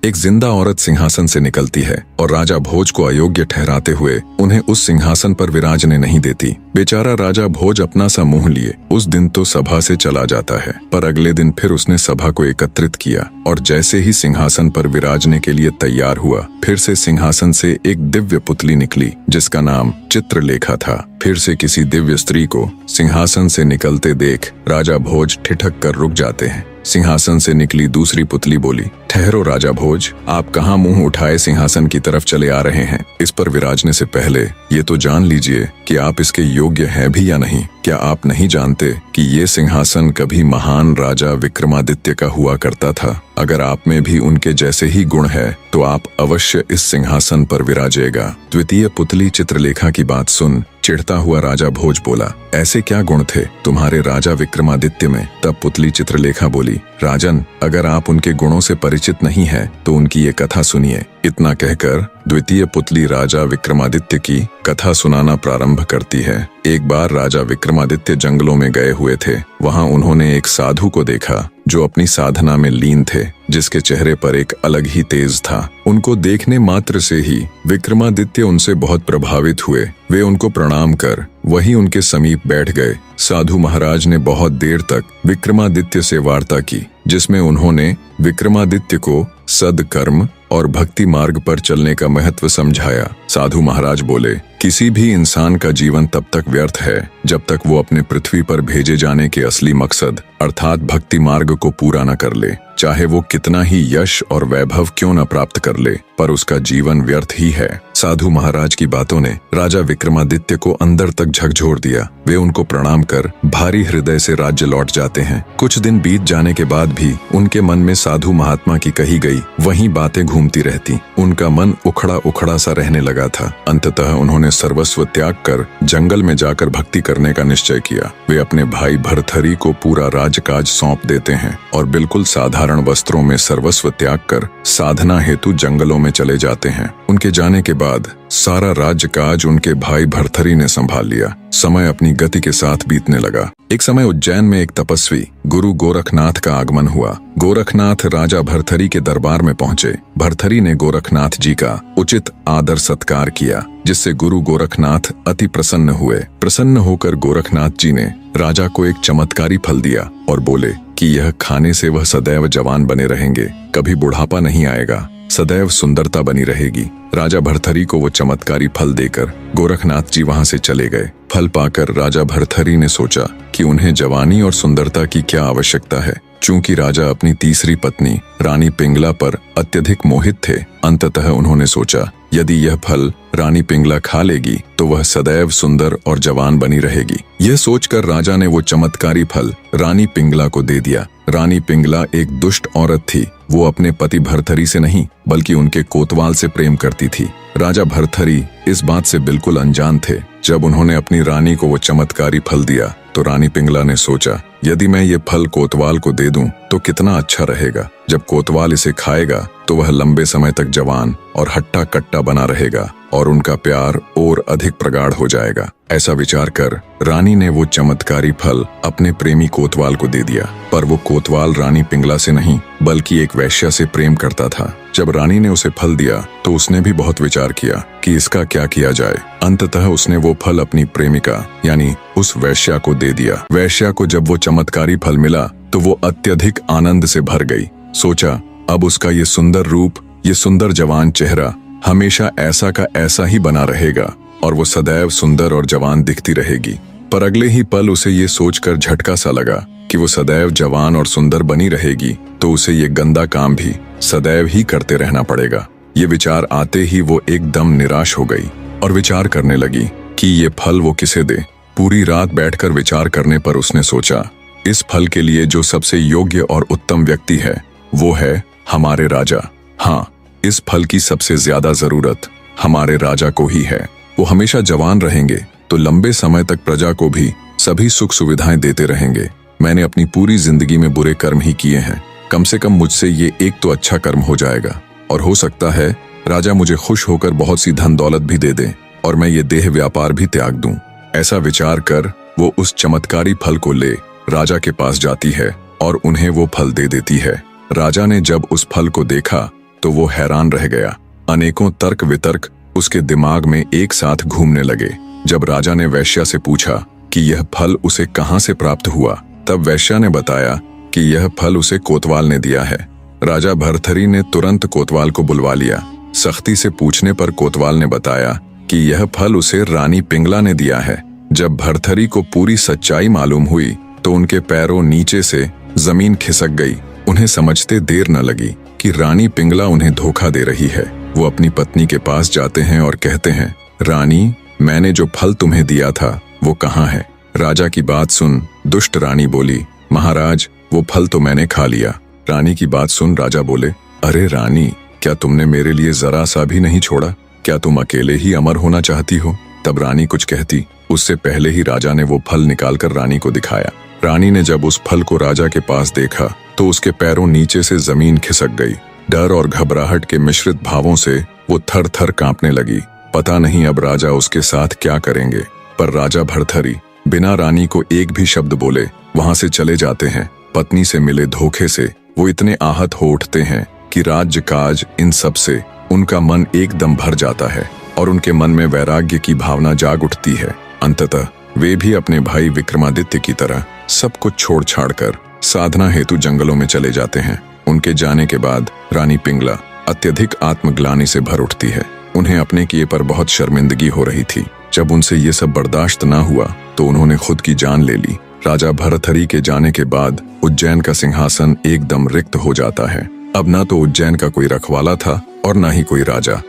एक जिंदा औरत सिंहासन से निकलती है और राजा भोज को अयोग्य ठहराते हुए उन्हें उस सिंहासन पर विराजने नहीं देती। बेचारा राजा भोज अपना सा मुंह लिए उस दिन तो सभा से चला जाता है, पर अगले दिन फिर उसने सभा को एकत्रित किया और जैसे ही सिंहासन पर विराजने के लिए तैयार हुआ, फिर से सिंहासन से एक दिव्य पुतली निकली जिसका नाम चित्रलेखा था। फिर से किसी दिव्य स्त्री को सिंहासन से निकलते देख राजा भोज ठिठक कर रुक जाते हैं। सिंहासन से निकली दूसरी पुतली बोली, ठहरो राजा भोज, आप कहाँ मुंह उठाए सिंहासन की तरफ चले आ रहे हैं? इस पर विराजने से पहले ये तो जान लीजिए कि आप इसके योग्य हैं भी या नहीं। क्या आप नहीं जानते कि ये सिंहासन कभी महान राजा विक्रमादित्य का हुआ करता था? अगर आप में भी उनके जैसे ही गुण है तो आप अवश्य इस सिंहासन पर विराजेगा। द्वितीय पुतली चित्रलेखा की बात सुन चिढ़ता हुआ राजा भोज बोला, ऐसे क्या गुण थे तुम्हारे राजा विक्रमादित्य में? तब पुतली चित्रलेखा बोली, राजन, अगर आप उनके गुणों से परिचित नहीं है तो उनकी ये कथा सुनिए। इतना कहकर द्वितीय पुतली राजा विक्रमादित्य की कथा सुनाना प्रारंभ करती है। एक बार राजा विक्रमादित्य जंगलों में गए हुए थे। वहां उन्होंने एक साधु को देखा जो अपनी साधना में लीन थे, जिसके चेहरे पर एक अलग ही तेज था। उनको देखने मात्र से ही विक्रमादित्य उनसे बहुत प्रभावित हुए। वे उनको प्रणाम कर वहीं उनके समीप बैठ गए। साधु महाराज ने बहुत देर तक विक्रमादित्य से वार्ता की, जिसमें उन्होंने विक्रमादित्य को सद्कर्म और भक्ति मार्ग पर चलने का महत्व समझाया। साधु महाराज बोले, किसी भी इंसान का जीवन तब तक व्यर्थ है जब तक वो अपने पृथ्वी पर भेजे जाने के असली मकसद अर्थात भक्ति मार्ग को पूरा न कर ले। चाहे वो कितना ही यश और वैभव क्यों न प्राप्त कर ले, पर उसका जीवन व्यर्थ ही है। साधु महाराज की बातों ने राजा विक्रमादित्य को अंदर तक झकझोर दिया। वे उनको प्रणाम कर भारी हृदय से राज्य लौट जाते हैं। कुछ दिन बीत जाने के बाद भी उनके मन में साधु महात्मा की कही गई वही बातें घूमती रहती। उनका मन उखड़ा उखड़ा सा रहने लगा था। अंततः उन्होंने सर्वस्व त्याग कर जंगल में जाकर भक्ति करने का निश्चय किया। वे अपने भाई भर्तहरि को पूरा राजकाज सौंप देते हैं और बिल्कुल साधारण वस्त्रों में सर्वस्व त्याग कर साधना हेतु जंगलों में चले जाते हैं। उनके जाने के बाद सारा राज्यकाज उनके भाई भर्तहरि ने संभाल लिया। समय अपनी गति के साथ बीतने लगा। एक समय उज्जैन में एक तपस्वी गुरु गोरखनाथ का आगमन हुआ। गोरखनाथ राजा भर्तहरि के दरबार में पहुंचे। भर्तहरि ने गोरखनाथ जी का उचित आदर सत्कार किया, जिससे गुरु गोरखनाथ अति प्रसन्न हुए। प्रसन्न होकर गोरखनाथ जी ने राजा को एक चमत्कारी फल दिया और बोले कि यह खाने से वह सदैव जवान बने रहेंगे, कभी बुढ़ापा नहीं आएगा, सदैव सुंदरता बनी रहेगी। राजा भर्तहरि को वो चमत्कारी फल देकर गोरखनाथ जी वहां से चले गए। फल पाकर राजा भर्तहरि ने सोचा कि उन्हें जवानी और सुंदरता की क्या आवश्यकता है। चूंकि राजा अपनी तीसरी पत्नी रानी पिंगला पर अत्यधिक मोहित थे, अंततः उन्होंने सोचा यदि यह फल रानी पिंगला खा लेगी तो वह सदैव सुंदर और जवान बनी रहेगी। यह सोचकर राजा ने वो चमत्कारी फल रानी पिंगला को दे दिया। रानी पिंगला एक दुष्ट औरत थी। वो अपने पति भर्तहरि से नहीं बल्कि उनके कोतवाल से प्रेम करती थी। राजा भर्तहरि इस बात से बिल्कुल अनजान थे। जब उन्होंने अपनी रानी को वो चमत्कारी फल दिया तो रानी पिंगला ने सोचा यदि मैं ये फल कोतवाल को दे दूं तो कितना अच्छा रहेगा। जब कोतवाल इसे खाएगा तो वह लंबे समय तक जवान और हट्टा कट्टा बना रहेगा और उनका प्यार और अधिक प्रगाढ़ हो जाएगा। ऐसा विचार कर रानी ने वो चमत्कारी फल अपने प्रेमी कोतवाल को दे दिया। पर वो कोतवाल रानी पिंगला से नहीं बल्कि एक वैश्या से प्रेम करता था। जब रानी ने उसे फल दिया तो उसने भी बहुत विचार किया कि इसका क्या किया जाए। अंततः उसने वो फल अपनी प्रेमिका यानी उस वैश्या को दे दिया। वैश्या को जब वो चमत्कारी फल मिला तो वो अत्यधिक आनंद से भर गई। सोचा अब उसका ये सुंदर रूप, ये सुंदर जवान चेहरा हमेशा ऐसा का ऐसा ही बना रहेगा और वो सदैव सुंदर और जवान दिखती रहेगी। पर अगले ही पल उसे ये सोचकर झटका सा लगा कि वो सदैव जवान और सुंदर बनी रहेगी तो उसे ये गंदा काम भी सदैव ही करते रहना पड़ेगा। ये विचार आते ही वो एकदम निराश हो गई और विचार करने लगी कि ये फल वो किसे दे। पूरी रात बैठकर विचार करने पर उसने सोचा इस फल के लिए जो सबसे योग्य और उत्तम व्यक्ति है वो है हमारे राजा। हाँ, इस फल की सबसे ज्यादा जरूरत हमारे राजा को ही है। वो हमेशा जवान रहेंगे तो लंबे समय तक प्रजा को भी सभी सुख सुविधाएं देते रहेंगे। मैंने अपनी पूरी जिंदगी में बुरे कर्म ही किए हैं, कम से कम मुझसे ये एक तो अच्छा कर्म हो जाएगा और हो सकता है राजा मुझे खुश होकर बहुत सी धन दौलत भी दे दे और मैं ये देह व्यापार भी त्याग दूं। ऐसा विचार कर वो उस चमत्कारी फल को ले राजा के पास जाती है और उन्हें वो फल दे देती है। राजा ने जब उस फल को देखा तो वो हैरान रह गया। अनेकों तर्क वितर्क उसके दिमाग में एक साथ घूमने लगे। जब राजा ने वैश्या से पूछा कि यह फल उसे कहाँ से प्राप्त हुआ, तब वैश्या ने बताया कि यह फल उसे कोतवाल ने दिया है। राजा भर्तहरि ने तुरंत कोतवाल को बुलवा लिया। सख्ती से पूछने पर कोतवाल ने बताया कि यह फल उसे रानी पिंगला ने दिया है। जब भर्तहरि को पूरी सच्चाई मालूम हुई तो उनके पैरों नीचे से जमीन खिसक गई। उन्हें समझते देर न लगी कि रानी पिंगला उन्हें धोखा दे रही है। वो अपनी पत्नी के पास जाते हैं और कहते हैं, रानी, मैंने जो फल तुम्हें दिया था वो कहाँ है? राजा की बात सुन दुष्ट रानी बोली, महाराज, वो फल तो मैंने खा लिया। रानी की बात सुन राजा बोले, अरे रानी, क्या तुमने मेरे लिए जरा सा भी नहीं छोड़ा? क्या तुम अकेले ही अमर होना चाहती हो? तब रानी कुछ कहती, उससे पहले ही राजा ने वो फल निकालकर रानी को दिखाया। रानी ने जब उस फल को राजा के पास देखा तो उसके पैरों नीचे से जमीन खिसक गई। डर और घबराहट के मिश्रित भावों से वो थर थर कांपने लगी। पता नहीं अब राजा उसके साथ क्या करेंगे। पर राजा भर्तहरि बिना रानी को एक भी शब्द बोले वहां से चले जाते हैं। पत्नी से मिले धोखे से वो इतने आहत हो उठते हैं कि राज्य काज इन सब से उनका मन एकदम भर जाता है और उनके मन में वैराग्य की भावना जाग उठती है। अंततः वे भी अपने भाई विक्रमादित्य की तरह सब कुछ छोड़ छाड़ कर साधना हेतु जंगलों में चले जाते हैं। उनके जाने के बाद रानी पिंगला अत्यधिक आत्मग्लानि से भर उठती है। उन्हें अपने किए पर बहुत शर्मिंदगी हो रही थी। जब उनसे ये सब बर्दाश्त ना हुआ तो उन्होंने खुद की जान ले ली। राजा भर्तहरि के जाने के बाद उज्जैन का सिंहासन एकदम रिक्त हो जाता है। अब ना तो उज्जैन का कोई रखवाला था और ना ही कोई राजा।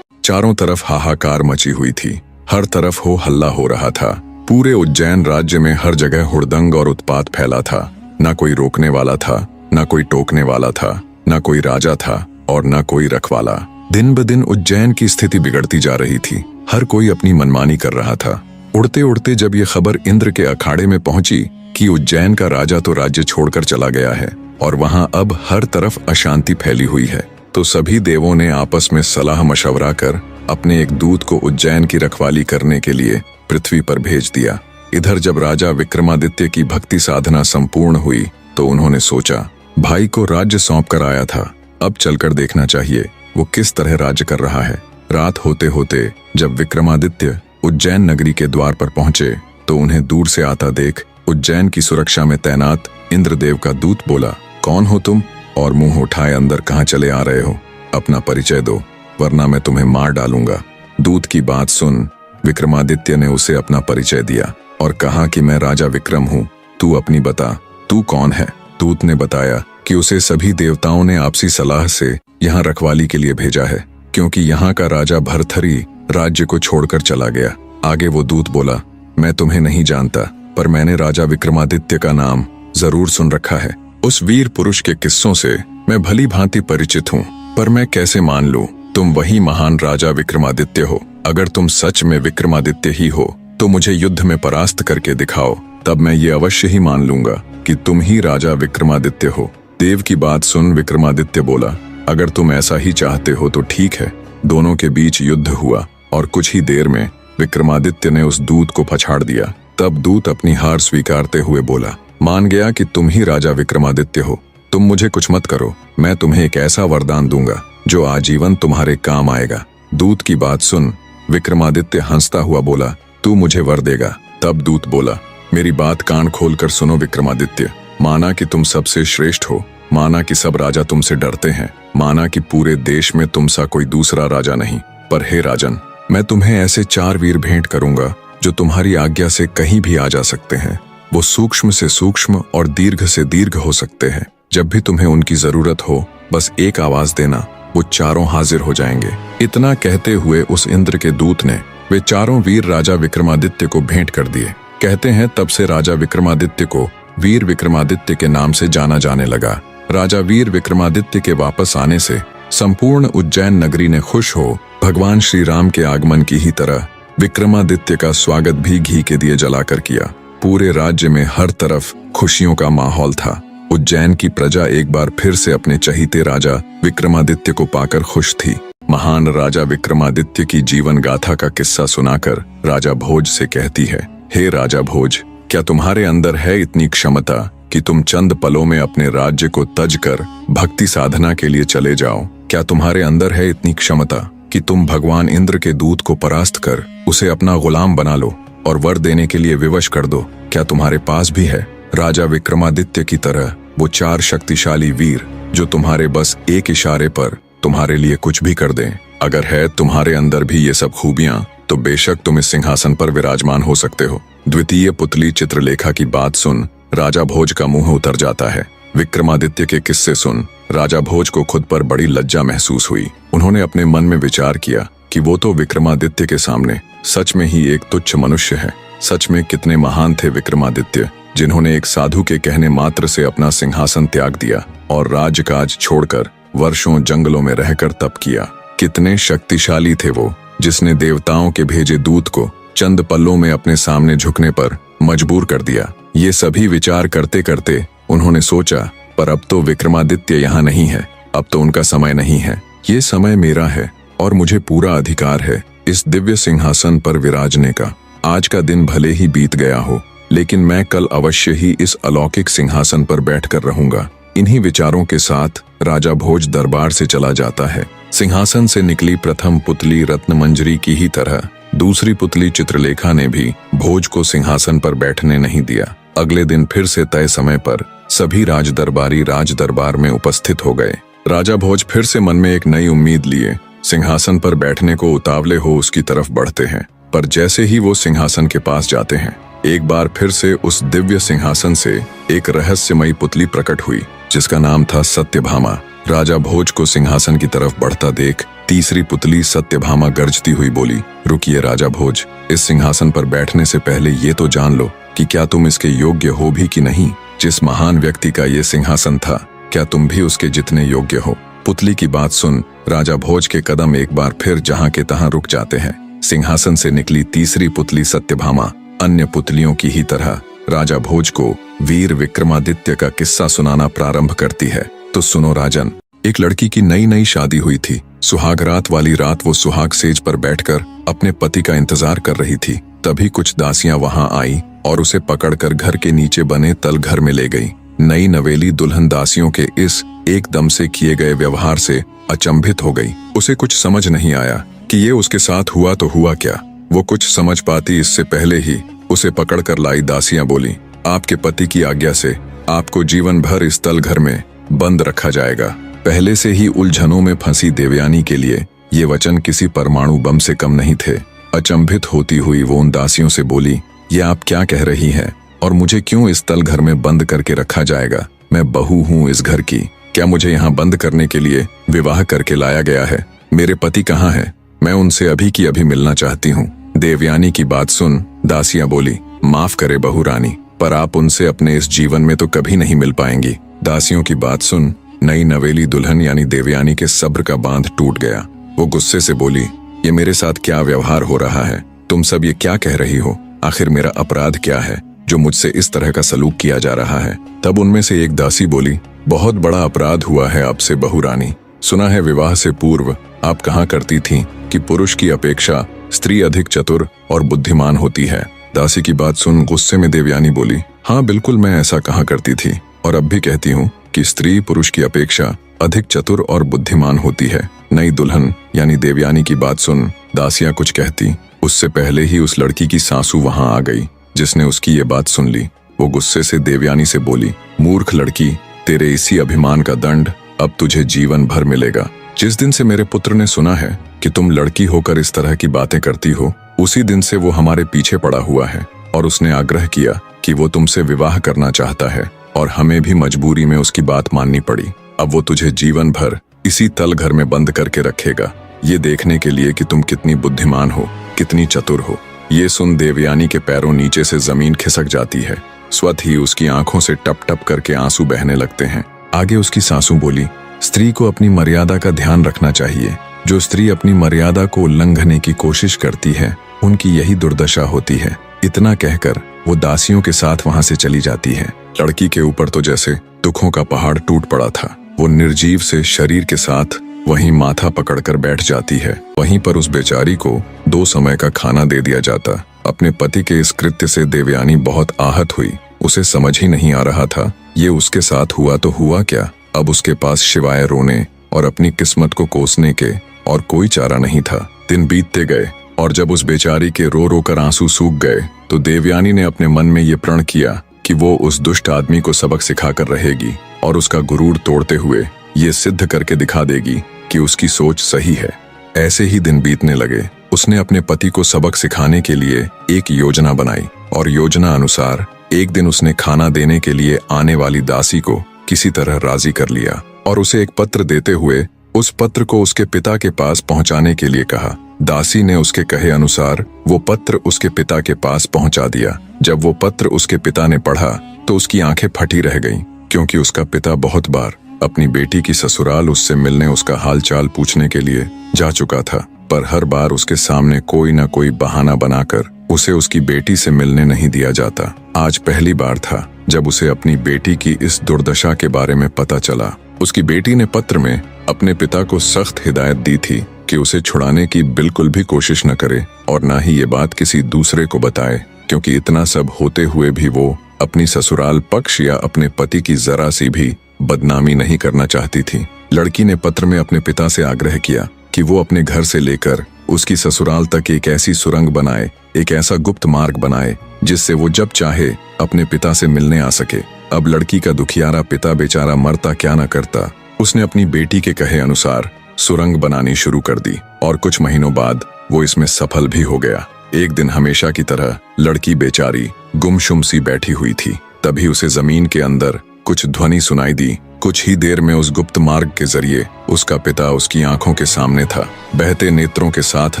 चारों तरफ हाहाकार मची हुई थी। हर तरफ हो हल्ला हो रहा था। पूरे उज्जैन राज्य में हर जगह हुड़दंग और उत्पात फैला था। ना कोई रोकने वाला था, ना कोई टोकने वाला था, ना कोई राजा था और ना कोई रखवाला। दिन ब दिन उज्जैन की स्थिति बिगड़ती जा रही थी। हर कोई अपनी मनमानी कर रहा था। उड़ते उड़ते जब ये खबर इंद्र के अखाड़े में पहुंची कि उज्जैन का राजा तो राज्य छोड़कर चला गया है और वहां अब हर तरफ अशांति फैली हुई है, तो सभी देवों ने आपस में सलाह मशवरा कर अपने एक दूत को उज्जैन की रखवाली करने के लिए पृथ्वी पर भेज दिया। इधर जब राजा विक्रमादित्य की भक्ति साधना संपूर्ण हुई तो उन्होंने सोचा, भाई को राज्य सौंप कर आया था, अब चलकर देखना चाहिए वो किस तरह राज्य कर रहा है। रात होते होते जब विक्रमादित्य उज्जैन नगरी के द्वार पर पहुंचे तो उन्हें दूर से आता देख उज्जैन की सुरक्षा में तैनात इंद्रदेव का दूत बोला, कौन हो तुम और मुंह उठाए अंदर कहाँ चले आ रहे हो? अपना परिचय दो वरना मैं तुम्हें मार डालूंगा। दूत की बात सुन विक्रमादित्य ने उसे अपना परिचय दिया और कहा कि मैं राजा विक्रम हूँ, तू अपनी बता, तू कौन है? दूत ने बताया कि उसे सभी देवताओं ने आपसी सलाह से यहाँ रखवाली के लिए भेजा है, क्योंकि यहाँ का राजा भर्तहरि राज्य को छोड़कर चला गया। आगे वो दूत बोला, मैं तुम्हें नहीं जानता, पर मैंने राजा विक्रमादित्य का नाम जरूर सुन रखा है। उस वीर पुरुष के किस्सों से मैं भली भांति परिचित हूँ, पर मैं कैसे मान लूं तुम वही महान राजा विक्रमादित्य हो? अगर तुम सच में विक्रमादित्य ही हो तो मुझे युद्ध में परास्त करके दिखाओ, तब मैं ये अवश्य ही मान लूंगा कि तुम ही राजा विक्रमादित्य हो। देव की बात सुन विक्रमादित्य बोला, अगर तुम ऐसा ही चाहते हो तो ठीक है। दोनों के बीच युद्ध हुआ और कुछ ही देर में विक्रमादित्य ने उस दूत को पछाड़ दिया। तब दूत अपनी हार स्वीकारते हुए बोला, मान गया कि तुम ही राजा विक्रमादित्य हो। तुम मुझे कुछ मत करो, मैं तुम्हें एक ऐसा वरदान दूंगा जो आजीवन तुम्हारे काम आएगा। दूत की बात सुन विक्रमादित्य हंसता हुआ बोला, तू मुझे वर देगा? तब दूत बोला, मेरी बात कान खोलकर सुनो विक्रमादित्य। माना कि तुम सबसे श्रेष्ठ हो, माना कि सब राजा तुमसे डरते हैं, माना कि पूरे देश में तुम सा कोई दूसरा राजा नहीं, पर हे राजन, मैं तुम्हें ऐसे 4 वीर भेंट करूंगा जो तुम्हारी आज्ञा से कहीं भी आ जा सकते हैं। वो सूक्ष्म से सूक्ष्म और दीर्घ से दीर्घ हो सकते हैं। जब भी तुम्हें उनकी जरूरत हो बस एक आवाज देना, वो चारों हाजिर हो जाएंगे। इतना कहते हुए उस इंद्र के दूत ने वे चारों वीर राजा विक्रमादित्य को भेंट कर दिए। कहते हैं तब से राजा विक्रमादित्य को वीर विक्रमादित्य के नाम से जाना जाने लगा। राजा वीर विक्रमादित्य के वापस आने से संपूर्ण उज्जैन नगरी ने खुश हो भगवान श्री राम के आगमन की ही तरह विक्रमादित्य का स्वागत भी घी के दिए जलाकर किया। पूरे राज्य में हर तरफ खुशियों का माहौल था। उज्जैन की प्रजा एक बार फिर से अपने चहीते राजा विक्रमादित्य को पाकर खुश थी। महान राजा विक्रमादित्य की जीवन गाथा का किस्सा सुनाकर राजा भोज से कहती है, हे राजा भोज, क्या तुम्हारे अंदर है इतनी क्षमता कि तुम चंद पलों में अपने राज्य को तज कर भक्ति साधना के लिए चले जाओ? क्या तुम्हारे अंदर है इतनी क्षमता कि तुम भगवान इंद्र के दूत को परास्त कर उसे अपना गुलाम बना लो और वर देने के लिए विवश कर दो? क्या तुम्हारे पास भी है राजा विक्रमादित्य की तरह वो 4 शक्तिशाली वीर जो तुम्हारे बस एक इशारे पर तुम्हारे लिए कुछ भी कर दें? अगर है तुम्हारे अंदर भी ये सब खूबियां तो बेशक तुम इस सिंहासन पर विराजमान हो सकते हो। द्वितीय पुतली चित्रलेखा की बात सुन राजा भोज का मुंह उतर जाता है। विक्रमादित्य के किस्से सुन राजा भोज को खुद पर बड़ी लज्जा महसूस हुई। उन्होंने अपने मन में विचार किया कि वो तो विक्रमादित्य के सामने सच में ही एक तुच्छ मनुष्य है। सच में कितने महान थे विक्रमादित्य, जिन्होंने एक साधु के कहने मात्र से अपना सिंहासन त्याग दिया और राजकाज छोड़कर वर्षों जंगलों में रहकर तप किया। कितने शक्तिशाली थे वो, जिसने देवताओं के भेजे दूत को चंद पल्लों में अपने सामने झुकने पर मजबूर कर दिया। ये सभी विचार करते करते उन्होंने सोचा, पर अब तो विक्रमादित्य यहाँ नहीं है, अब तो उनका समय नहीं है। ये समय मेरा है और मुझे पूरा अधिकार है इस दिव्य सिंहासन पर विराजने का। आज का दिन भले ही बीत गया हो, लेकिन मैं कल अवश्य ही इस अलौकिक सिंहासन पर बैठकर रहूंगा। इन्हीं विचारों के साथ राजा भोज दरबार से चला जाता है। सिंहासन से निकली प्रथम पुतली रत्नमंजरी की ही तरह दूसरी पुतली चित्रलेखा ने भी भोज को सिंहासन पर बैठने नहीं दिया। अगले दिन फिर से तय समय पर सभी राजदरबारी राज दरबार में उपस्थित हो गए। राजा भोज फिर से मन में एक नई उम्मीद लिए सिंहासन पर बैठने को उतावले हो उसकी तरफ बढ़ते हैं। पर जैसे ही वो सिंहासन के पास जाते हैं, एक बार फिर से उस दिव्य सिंहासन से एक रहस्यमयी पुतली प्रकट हुई, जिसका नाम था सत्यभामा। राजा भोज को सिंहासन की तरफ बढ़ता देख तीसरी पुतली सत्यभामा गरजती हुई बोली, रुकिए राजा भोज, इस सिंहासन पर बैठने से पहले ये तो जान लो कि क्या तुम इसके योग्य हो भी कि नहीं। जिस महान व्यक्ति का ये सिंहासन था, क्या तुम भी उसके जितने योग्य हो? पुतली की बात सुन राजा भोज के कदम एक बार फिर जहां के तहां रुक जाते हैं। सिंहासन से निकली तीसरी पुतली सत्यभामा अन्य पुतलियों की ही तरह राजा भोज को वीर विक्रमादित्य का किस्सा सुनाना प्रारंभ करती है। तो सुनो राजन, एक लड़की की नई नई शादी हुई थी। सुहाग रात वाली रात वो सुहाग सेज पर बैठकर अपने पति का इंतजार कर रही थी। तभी कुछ दासियां वहां आई और उसे पकड़कर घर के नीचे बने तल घर में ले गई। नई नवेली दुल्हन दासियों के इस एकदम से किए गए व्यवहार से अचंभित हो गई। उसे कुछ समझ नहीं आया कि ये उसके साथ हुआ तो हुआ क्या। वो कुछ समझ पाती इससे पहले ही उसे पकड़कर लाई दासियां बोली, आपके पति की आज्ञा से आपको जीवन भर इस तल घर में बंद रखा जाएगा। पहले से ही उलझनों में फंसी देवयानी के लिए ये वचन किसी परमाणु बम से कम नहीं थे। अचंभित होती हुई वो उन दासियों से बोली, ये आप क्या कह रही हैं और मुझे क्यों इस तल घर में बंद करके रखा जाएगा? मैं बहू हूँ इस घर की, क्या मुझे यहाँ बंद करने के लिए विवाह करके लाया गया है? मेरे पति कहाँ है? मैं उनसे अभी की अभी मिलना चाहती हूँ। देवयानी की बात सुन दासियां बोली, माफ करे बहू रानी, पर आप उनसे अपने इस जीवन में तो कभी नहीं मिल पाएंगी। दासियों की बात सुन नई नवेली दुल्हन यानी देवयानी के सब्र का बांध टूट गया। वो गुस्से से बोली, ये मेरे साथ क्या व्यवहार हो रहा है? तुम सब ये क्या कह रही हो? आखिर मेरा अपराध क्या है जो मुझसे इस तरह का सलूक किया जा रहा है? तब उनमें से एक दासी बोली, बहुत बड़ा अपराध हुआ है आपसे बहू रानी। सुना है विवाह से पूर्व आप कहा करती थीं कि पुरुष की अपेक्षा स्त्री अधिक चतुर और बुद्धिमान होती है। दासी की बात सुन गुस्से में देवयानी बोली, हाँ बिल्कुल मैं ऐसा कहा करती थी और अब भी कहती हूँ कि स्त्री पुरुष की अपेक्षा अधिक चतुर और बुद्धिमान होती है। नई दुल्हन यानी देवयानी की बात सुन दासियां कुछ कहती, उससे पहले ही उस लड़की की सासू वहां आ गई जिसने उसकी ये बात सुन ली। वो गुस्से से देवयानी से बोली, मूर्ख लड़की, तेरे इसी अभिमान का दंड अब तुझे जीवन भर मिलेगा। जिस दिन से मेरे पुत्र ने सुना है कि तुम लड़की होकर इस तरह की बातें करती हो, उसी दिन से वो हमारे पीछे पड़ा हुआ है और उसने आग्रह किया कि वो तुमसे विवाह करना चाहता है और हमें भी मजबूरी में उसकी बात माननी पड़ी। अब वो तुझे जीवन भर इसी तल घर में बंद करके रखेगा, ये देखने के लिए कि तुम कितनी बुद्धिमान हो, कितनी चतुर हो। ये सुन देवयानी के पैरों नीचे से जमीन खिसक जाती है। स्वतः ही उसकी आंखों से टप टप करके आंसू बहने लगते हैं। आगे उसकी सासू बोली, स्त्री को अपनी मर्यादा का ध्यान रखना चाहिए। जो स्त्री अपनी मर्यादा को उल्लंघने की कोशिश करती है, उनकी यही दुर्दशा होती है। इतना कहकर वो दासियों के साथ वहां से चली जाती है। लड़की के ऊपर तो जैसे दुखों का पहाड़ टूट पड़ा था। वो निर्जीव से शरीर के साथ वहीं माथा पकड़कर बैठ जाती है। वहीं पर उस बेचारी को 2 समय का खाना दे दिया जाता। अपने पति के इस कृत्य से देवयानी बहुत आहत हुई। उसे समझ ही नहीं आ रहा था ये उसके साथ हुआ तो हुआ क्या। अब उसके पास सिवाय रोने और अपनी किस्मत को कोसने के और कोई चारा नहीं था। दिन बीतते गए और जब उस बेचारी के रो रो कर आंसू सूख गए तो देवयानी ने अपने मन में ये प्रण किया कि वो उस दुष्ट आदमी को सबक सिखाकर रहेगी और उसका गुरूर तोड़ते हुए ये सिद्ध करके दिखा देगी कि उसकी सोच सही है। ऐसे ही दिन बीतने लगे। उसने अपने पति को सबक सिखाने के लिए एक योजना बनाई और योजना अनुसार एक दिन उसने खाना देने के लिए आने वाली दासी को किसी तरह राजी कर लिया और उसे एक पत्र देते हुए उस पत्र को उसके पिता के पास पहुंचाने के लिए कहा। दासी ने उसके कहे अनुसार वो पत्र उसके पिता के पास पहुंचा दिया। जब वो पत्र उसके पिता ने पढ़ा तो उसकी आंखें फटी रह गईं, क्योंकि उसका पिता बहुत बार अपनी बेटी की ससुराल उससे मिलने उसका हालचाल पूछने के लिए जा चुका था, पर हर बार उसके सामने कोई न कोई बहाना बनाकर उसे उसकी बेटी से मिलने नहीं दिया जाता। आज पहली बार था जब उसे अपनी बेटी की इस दुर्दशा के बारे में पता चला। उसकी बेटी ने पत्र में अपने पिता को सख्त हिदायत दी थी कि उसे छुड़ाने की बिल्कुल भी कोशिश न करे और न ही ये बात किसी दूसरे को बताए, क्योंकि इतना सब होते हुए भी वो अपनी ससुराल पक्ष या अपने पति की जरा सी भी बदनामी नहीं करना चाहती थी। लड़की ने पत्र में अपने पिता से आग्रह किया कि वो अपने घर से लेकर उसकी ससुराल तक एक ऐसी सुरंग बनाए, एक ऐसा गुप्त मार्ग बनाए जिससे वो जब चाहे अपने पिता से मिलने आ सके। अब लड़की का दुखियारा पिता बेचारा मरता क्या न करता। उसने अपनी बेटी के कहे अनुसार सुरंग बनानी शुरू कर दी और कुछ महीनों बाद वो इसमें सफल भी हो गया। एक दिन हमेशा की तरह लड़की बेचारी गुमसुम सी बैठी हुई थी। तभी उसे जमीन के अंदर कुछ ध्वनि सुनाई दी। कुछ ही देर में उस गुप्त मार्ग के जरिए उसका पिता उसकी आंखों के सामने था। बहते नेत्रों के साथ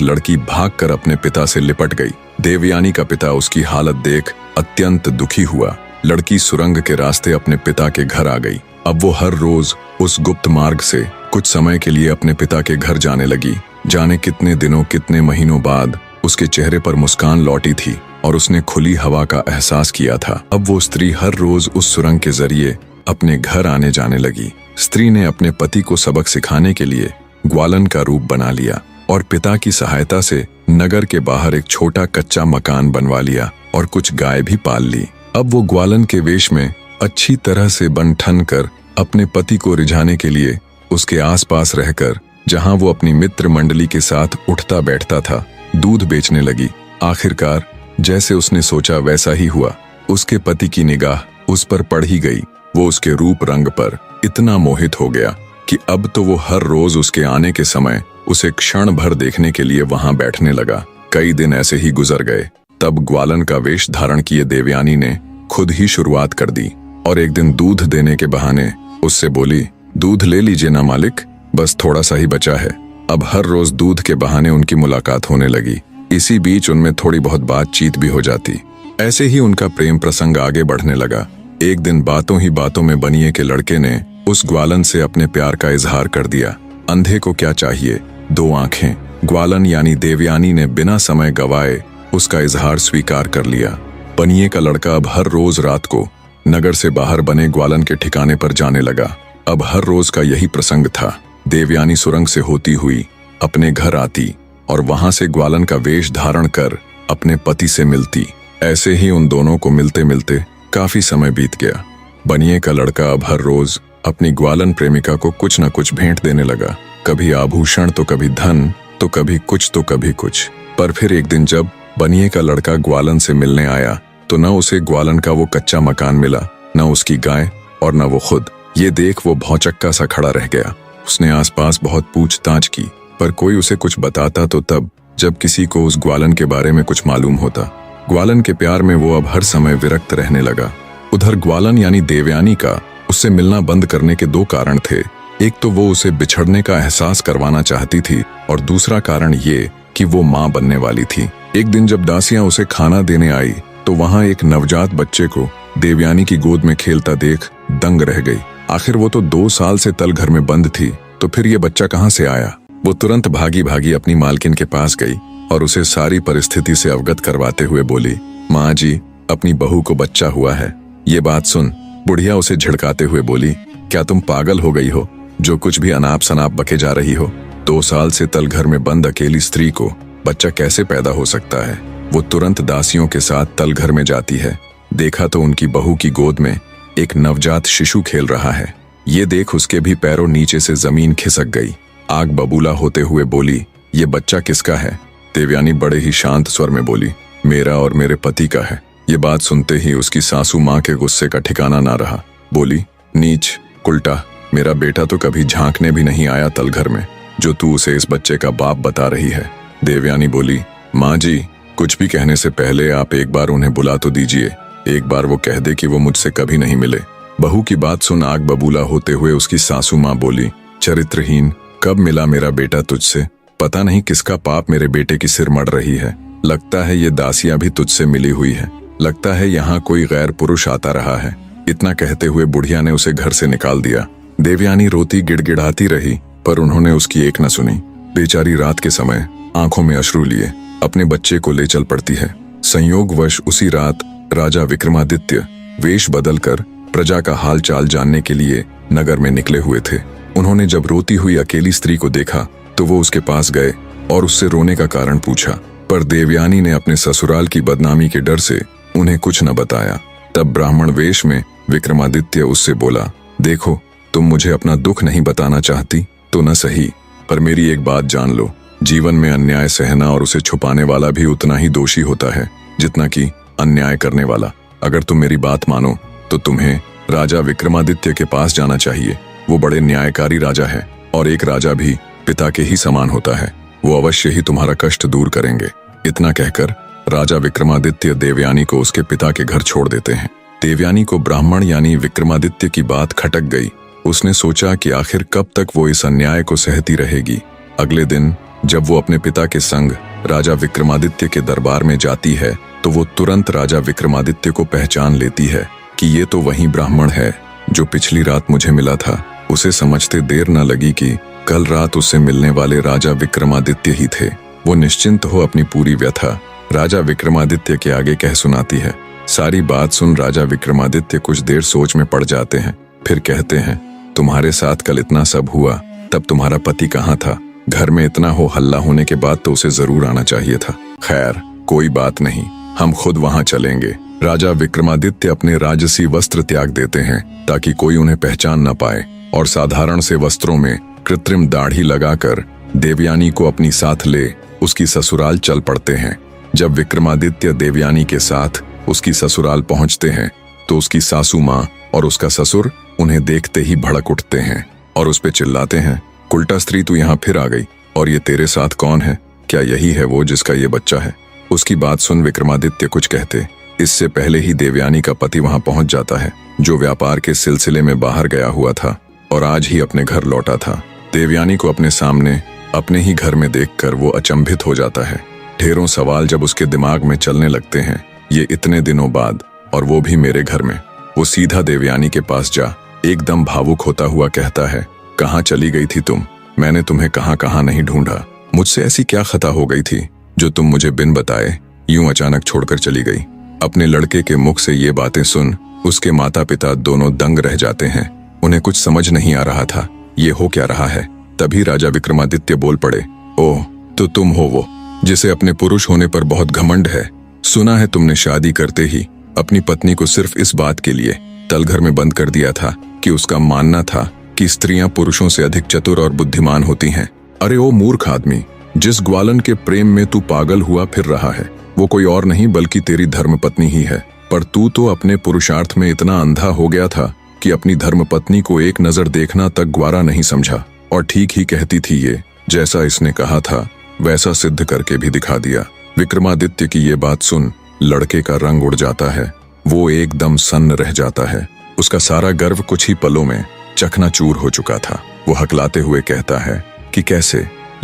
लड़की भागकर अपने पिता से लिपट गई। देवयानी का पिता उसकी हालत देख अत्यंत दुखी हुआ। लड़की सुरंग के रास्ते अपने पिता के घर आ गई। अब वो हर रोज उस गुप्त मार्ग से कुछ समय के लिए अपने पिता के घर जाने लगी। जाने कितने दिनों कितने महीनों बाद उसके चेहरे पर मुस्कान लौटी थी और उसने खुली हवा का एहसास किया था। अब वो स्त्री हर रोज उस सुरंग के जरिए अपने घर आने जाने लगी। स्त्री ने अपने पति को सबक सिखाने के लिए ग्वालन का रूप बना लिया और पिता की सहायता से नगर के बाहर एक छोटा कच्चा मकान बनवा लिया और कुछ गाय भी पाल ली। अब वो ग्वालन के वेश में अच्छी तरह से बन ठन कर अपने पति को रिझाने के लिए उसके आसपास रहकर, जहां वो अपनी मित्र मंडली के साथ उठता बैठता था, दूध बेचने लगी। आखिरकार जैसे उसने सोचा वैसा ही हुआ। उसके पति की निगाह उस पर पड़ ही गई। वो उसके रूप रंग पर इतना मोहित हो गया कि अब तो वो हर रोज उसके आने के समय उसे क्षण भर देखने के लिए वहां बैठने लगा। कई दिन ऐसे ही गुजर गए। तब ग्वालन का वेश धारण किए देवयानी ने खुद ही शुरुआत कर दी और एक दिन दूध देने के बहाने उससे बोली, दूध ले लीजिए ना मालिक, बस थोड़ा सा ही बचा है। अब हर रोज दूध के बहाने उनकी मुलाकात होने लगी। इसी बीच उनमें थोड़ी बहुत बातचीत भी हो जाती। ऐसे ही उनका प्रेम प्रसंग आगे बढ़ने लगा। एक दिन बातों ही बातों में बनिए के लड़के ने उस ग्वालन से अपने प्यार का इजहार कर दिया। अंधे को क्या चाहिए, दो आंखें। ग्वालन यानी देवयानी ने बिना समय गवाए उसका इजहार स्वीकार कर लिया। बनिए का लड़का अब हर रोज रात को नगर से बाहर बने ग्वालन के ठिकाने पर जाने लगा। अब हर रोज का यही प्रसंग था। देवयानी सुरंग से होती हुई अपने घर आती और वहां से ग्वालन का वेश धारण कर अपने पति से मिलती। ऐसे ही उन दोनों को मिलते मिलते काफी समय बीत गया। बनिए का लड़का अब हर रोज अपनी ग्वालन प्रेमिका को कुछ न कुछ भेंट देने लगा। कभी आभूषण तो कभी धन, तो कभी कुछ तो कभी कुछ। पर फिर एक दिन जब बनिए का लड़का ग्वालन से मिलने आया तो न उसे ग्वालन का वो कच्चा मकान मिला, न उसकी गाय और न वो खुद। ये देख वो भौचक्का सा खड़ा रह गया। उसने आसपास बहुत पूछताछ की, पर कोई उसे कुछ बताता तो तब जब किसी को उस ग्वालन के बारे में कुछ मालूम होता। ग्वालन के प्यार में वो अब हर समय विरक्त रहने लगा। उधर ग्वालन यानी देवयानी का उससे मिलना बंद करने के दो कारण थे। एक तो वो उसे बिछड़ने का एहसास करवाना चाहती थी और दूसरा कारण ये कि वो माँ बनने वाली थी। एक दिन जब दासियां उसे खाना देने आई तो वहां एक नवजात बच्चे को देवयानी की गोद में खेलता देख दंग रह गई। आखिर वो तो 2 साल से तल घर में बंद थी, तो फिर ये बच्चा कहाँ से आया। वो तुरंत भागी भागी अपनी मालकिन के पास गई और उसे सारी परिस्थिति से अवगत करवाते हुए बोली, माँ जी, अपनी बहू को बच्चा हुआ है। ये बात सुन बुढ़िया उसे झिड़काते हुए बोली, क्या तुम पागल हो गई हो, जो कुछ भी अनाप शनाप बके जा रही हो। 2 साल से तल घर में बंद अकेली स्त्री को बच्चा कैसे पैदा हो सकता है। वो तुरंत दासियों के साथ तल घर में जाती है। देखा तो उनकी बहू की गोद में एक नवजात शिशु खेल रहा है। ये देख उसके भी पैरों नीचे से जमीन खिसक गई। आग बबूला होते हुए बोली, ये बच्चा किसका है? देवयानी बड़े ही शांत स्वर में बोली, मेरा और मेरे पति का है। ये बात सुनते ही उसकी सासू माँ के गुस्से का ठिकाना ना रहा। बोली, नीच, उल्टा, मेरा बेटा तो कभी झांकने भी नहीं आया तलघर में, जो तू उसे इस बच्चे का बाप बता रही है। देवयानी बोली, माँ जी, कुछ भी कहने से पहले आप एक बार उन्हें बुला तो दीजिए। एक बार वो कह दे कि वो मुझसे कभी नहीं मिले। बहू की बात सुन आग बबूला होते हुए उसकी सासू माँ बोली, चरित्रहीन, कब मिला मेरा बेटा तुझसे? पता नहीं किसका पाप मेरे बेटे की सिर मड़ रही है। लगता है ये दासियां भी तुझसे मिली हुई है। लगता है यहाँ कोई गैर पुरुष आता रहा है। इतना कहते हुए बुढ़िया ने उसे घर से निकाल दिया। देवयानी रोती गिड़गिड़ाती रही, पर उन्होंने उसकी एक न सुनी। बेचारी रात के समय आंखों में अश्रु लिए अपने बच्चे को ले चल पड़ती है। संयोगवश उसी रात राजा विक्रमादित्य वेश बदलकर प्रजा का हाल चाल जानने के लिए नगर में निकले हुए थे। उन्होंने जब रोती हुई अकेली स्त्री को देखा तो वो उसके पास गए और उससे रोने का कारण पूछा, पर देवयानी ने अपने ससुराल की बदनामी के डर से उन्हें कुछ न बताया। तब ब्राह्मण वेश में विक्रमादित्य उससे बोला, देखो, तुम मुझे अपना दुख नहीं बताना चाहती तो न सही, पर मेरी एक बात जान लो, जीवन में अन्याय सहना और उसे छुपाने वाला भी उतना ही दोषी होता है जितना कि अन्याय करने वाला। अगर तुम मेरी बात मानो तो तुम्हें राजा विक्रमादित्य के पास जाना चाहिए। वो बड़े न्यायकारी राजा है और एक राजा भी पिता के ही समान होता है। वो अवश्य ही तुम्हारा कष्ट दूर करेंगे। इतना कहकर राजा विक्रमादित्य देवयानी को उसके पिता के घर छोड़ देते हैं। देवयानी को ब्राह्मण यानी विक्रमादित्य की बात खटक गई। उसने सोचा कि आखिर कब तक वो इस अन्याय को सहती रहेगी। अगले दिन जब वो अपने पिता के संग राजा विक्रमादित्य के दरबार में जाती है तो वो तुरंत राजा विक्रमादित्य को पहचान लेती है कि ये तो वही ब्राह्मण है जो पिछली रात मुझे मिला था। उसे समझते देर न लगी कि कल रात उससे मिलने वाले राजा विक्रमादित्य ही थे। वो निश्चिंत हो अपनी पूरी व्यथा राजा विक्रमादित्य के आगे कह सुनाती है। सारी बात सुन राजा विक्रमादित्य कुछ देर सोच में पड़ जाते हैं, फिर कहते हैं, तुम्हारे साथ कल इतना सब हुआ, तब तुम्हारा पति कहाँ था? घर में इतना हो हल्ला होने के बाद तो उसे जरूर आना चाहिए था। खैर, कोई बात नहीं, हम खुद वहां चलेंगे। राजा विक्रमादित्य अपने राजसी वस्त्र त्याग देते हैं ताकि कोई उन्हें पहचान न पाए और साधारण से वस्त्रों में कृत्रिम दाढ़ी लगाकर देवयानी को अपनी साथ ले उसकी ससुराल चल पड़ते हैं। जब विक्रमादित्य देवयानी के साथ उसकी ससुराल पहुंचते हैं तो उसकी सासू माँ और उसका ससुर उन्हें देखते ही भड़क उठते हैं और उस पे चिल्लाते हैं, उल्टा स्त्री तू यहाँ फिर आ गई, और ये तेरे साथ कौन है? क्या यही है वो जिसका ये बच्चा है? उसकी बात सुन विक्रमादित्य कुछ कहते इससे पहले ही देवयानी का पति वहां पहुंच जाता है, जो व्यापार के सिलसिले में बाहर गया हुआ था और आज ही अपने घर लौटा था। देवयानी को अपने सामने अपने ही घर में देखकर वो अचंभित हो जाता है। ढेरों सवाल जब उसके दिमाग में चलने लगते हैं, ये इतने दिनों बाद और वो भी मेरे घर में। वो सीधा देवयानी के पास जा एकदम भावुक होता हुआ कहता है, कहाँ चली गई थी तुम? मैंने तुम्हें कहाँ कहाँ नहीं ढूंढा। मुझसे ऐसी क्या खता हो गई थी जो तुम मुझे बिन बताए यूं अचानक छोड़कर चली गई? अपने लड़के के मुख से ये बातें सुन उसके माता पिता दोनों दंग रह जाते हैं। उन्हें कुछ समझ नहीं आ रहा था ये हो क्या रहा है। तभी राजा विक्रमादित्य बोल पड़े, ओह, तो तुम हो वो जिसे अपने पुरुष होने पर बहुत घमंड है। सुना है तुमने शादी करते ही अपनी पत्नी को सिर्फ इस बात के लिए तलघर में बंद कर दिया था कि उसका मानना था कि स्त्रियां पुरुषों से अधिक चतुर और बुद्धिमान होती हैं। अरे ओ मूर्ख आदमी, जिस ग्वालन के प्रेम में तू पागल हुआ फिर रहा है वो कोई और नहीं बल्कि तेरी धर्मपत्नी ही है। पर तू तो अपने पुरुषार्थ में इतना अंधा हो गया था कि अपनी धर्मपत्नी को एक नजर देखना तक ग्वारा नहीं समझा। और ठीक ही कहती थी ये, जैसा इसने कहा था वैसा सिद्ध करके भी दिखा दिया। विक्रमादित्य की ये बात सुन लड़के का रंग उड़ जाता है। वो एकदम सन्न रह जाता है। उसका सारा गर्व कुछ ही पलों में चकनाचूर हो चुका था। वो हकलाते हुए कहता है कि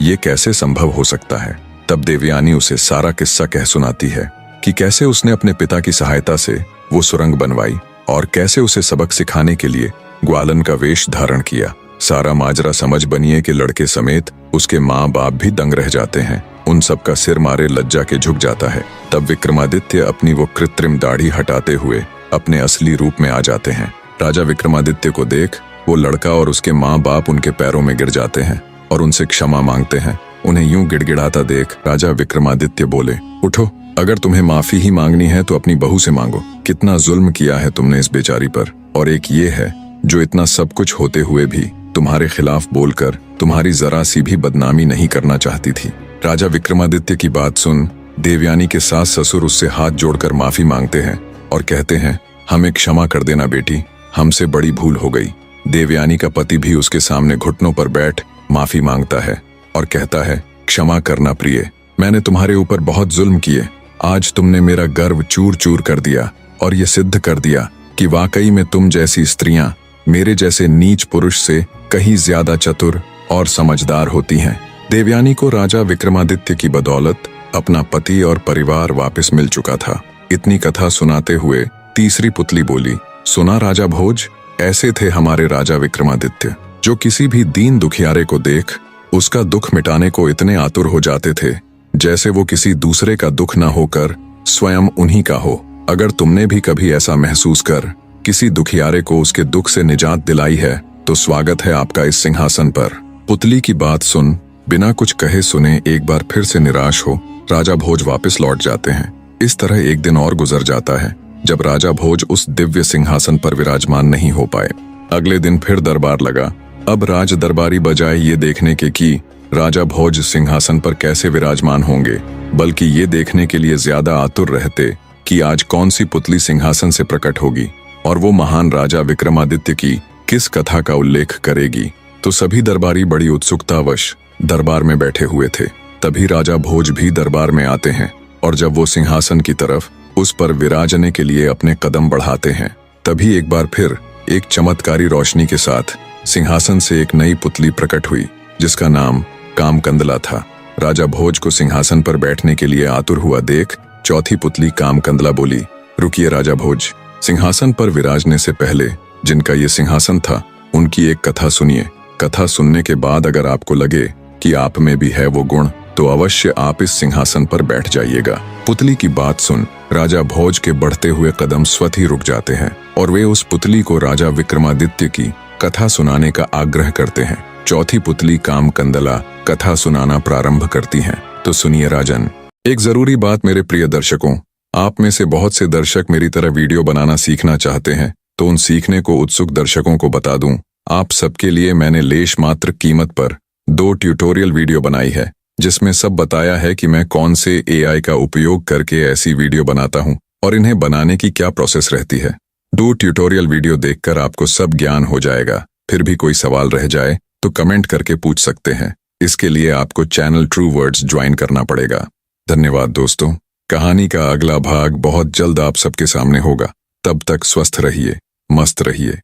ये कैसे संभव हो सकता है। तब देवयानी उसे सारा किस्सा कह सुनाती है कि कैसे उसने अपने पिता की सहायता से वो सुरंग बनवाई और कैसे उसे सबक सिखाने के लिए ग्वालन का वेश धारण किया। सारा माजरा समझ बनिए कि लड़के समेत उसके माँ बाप भी दंग रह जाते हैं। उन सब का सिर मारे लज्जा के झुक जाता है। तब विक्रमादित्य अपनी वो कृत्रिम दाढ़ी हटाते हुए अपने असली रूप में आ जाते हैं। राजा विक्रमादित्य को देख वो लड़का और उसके माँ बाप उनके पैरों में गिर जाते हैं और उनसे क्षमा मांगते हैं। उन्हें यूं गिड़गिड़ाता देख राजा विक्रमादित्य बोले, उठो, अगर तुम्हें माफी ही मांगनी है तो अपनी बहू से मांगो। कितना जुल्म किया है तुमने इस बेचारी पर। और एक ये है जो इतना सब कुछ होते हुए भी तुम्हारे खिलाफ बोलकर तुम्हारी जरा सी भी बदनामी नहीं करना चाहती थी। राजा विक्रमादित्य की बात सुन देवयानी के सास ससुर उससे हाथ जोड़कर माफी मांगते हैं और कहते हैं, हमें क्षमा कर देना बेटी, हमसे बड़ी भूल हो गई। देवयानी का पति भी उसके सामने घुटनों पर बैठ माफी मांगता है और कहता है, क्षमा करना प्रिय, मैंने तुम्हारे ऊपर बहुत जुल्म किए। आज तुमने मेरा गर्व चूर चूर कर दिया और ये सिद्ध कर दिया कि वाकई में तुम जैसी स्त्रियां मेरे जैसे नीच पुरुष से कहीं ज्यादा चतुर और समझदार होती हैं। देवयानी को राजा विक्रमादित्य की बदौलत अपना पति और परिवार वापस मिल चुका था। इतनी कथा सुनाते हुए तीसरी पुतली बोली, सुना राजा भोज, ऐसे थे हमारे राजा विक्रमादित्य, जो किसी भी दीन दुखियारे को देख उसका दुख मिटाने को इतने आतुर हो जाते थे जैसे वो किसी दूसरे का दुख न होकर स्वयं उन्हीं का हो। अगर तुमने भी कभी ऐसा महसूस कर किसी दुखियारे को उसके दुख से निजात दिलाई है तो स्वागत है आपका इस सिंहासन पर। पुतली की बात सुन बिना कुछ कहे सुने एक बार फिर से निराश हो राजा भोज वापस लौट जाते हैं। इस तरह एक दिन और गुजर जाता है जब राजा भोज उस दिव्य सिंहासन पर विराजमान नहीं हो पाए। अगले दिन फिर दरबार लगा। अब राज दरबारी बजाय ये देखने के कि राजा भोज सिंहासन पर कैसे विराजमान होंगे, बल्कि ये देखने के लिए ज्यादा आतुर रहते कि आज कौन सी पुतली सिंहासन से प्रकट होगी और वो महान राजा विक्रमादित्य की किस कथा का उल्लेख करेगी। तो सभी दरबारी बड़ी उत्सुकतावश दरबार में बैठे हुए थे। तभी राजा भोज भी दरबार में आते हैं और जब वो सिंहासन की तरफ उस पर विराजने के लिए अपने कदम बढ़ाते हैं, तभी एक बार फिर एक चमत्कारी रोशनी के साथ सिंहासन से एक नई पुतली प्रकट हुई जिसका नाम कामकंदला था। राजा भोज को सिंहासन पर बैठने के लिए आतुर हुआ देख चौथी पुतली कामकंदला बोली, रुकिए राजा भोज, सिंहासन पर विराजने से पहले जिनका ये सिंहासन था उनकी एक कथा सुनिए। कथा सुनने के बाद अगर आपको लगे कि आप में भी है वो गुण तो अवश्य आप इस सिंहासन पर बैठ जाइएगा। पुतली की बात सुन राजा भोज के बढ़ते हुए कदम स्वतः ही रुक जाते हैं और वे उस पुतली को राजा विक्रमादित्य की कथा सुनाने का आग्रह करते हैं। चौथी पुतली कामकंदला कथा सुनाना प्रारंभ करती हैं। तो सुनिए राजन, एक जरूरी बात मेरे प्रिय दर्शकों, आप में से बहुत से दर्शक मेरी तरह वीडियो बनाना सीखना चाहते हैं, तो उन सीखने को उत्सुक दर्शकों को बता दूं, आप सबके लिए मैंने लेश मात्र कीमत पर 2 ट्यूटोरियल वीडियो बनाई है जिसमें सब बताया है कि मैं कौन से AI का उपयोग करके ऐसी वीडियो बनाता हूं और इन्हें बनाने की क्या प्रोसेस रहती है। 2 ट्यूटोरियल वीडियो देखकर आपको सब ज्ञान हो जाएगा। फिर भी कोई सवाल रह जाए तो कमेंट करके पूछ सकते हैं। इसके लिए आपको चैनल ट्रू वर्ड्स ज्वाइन करना पड़ेगा। धन्यवाद दोस्तों। कहानी का अगला भाग बहुत जल्द आप सबके सामने होगा। तब तक स्वस्थ रहिए, मस्त रहिए।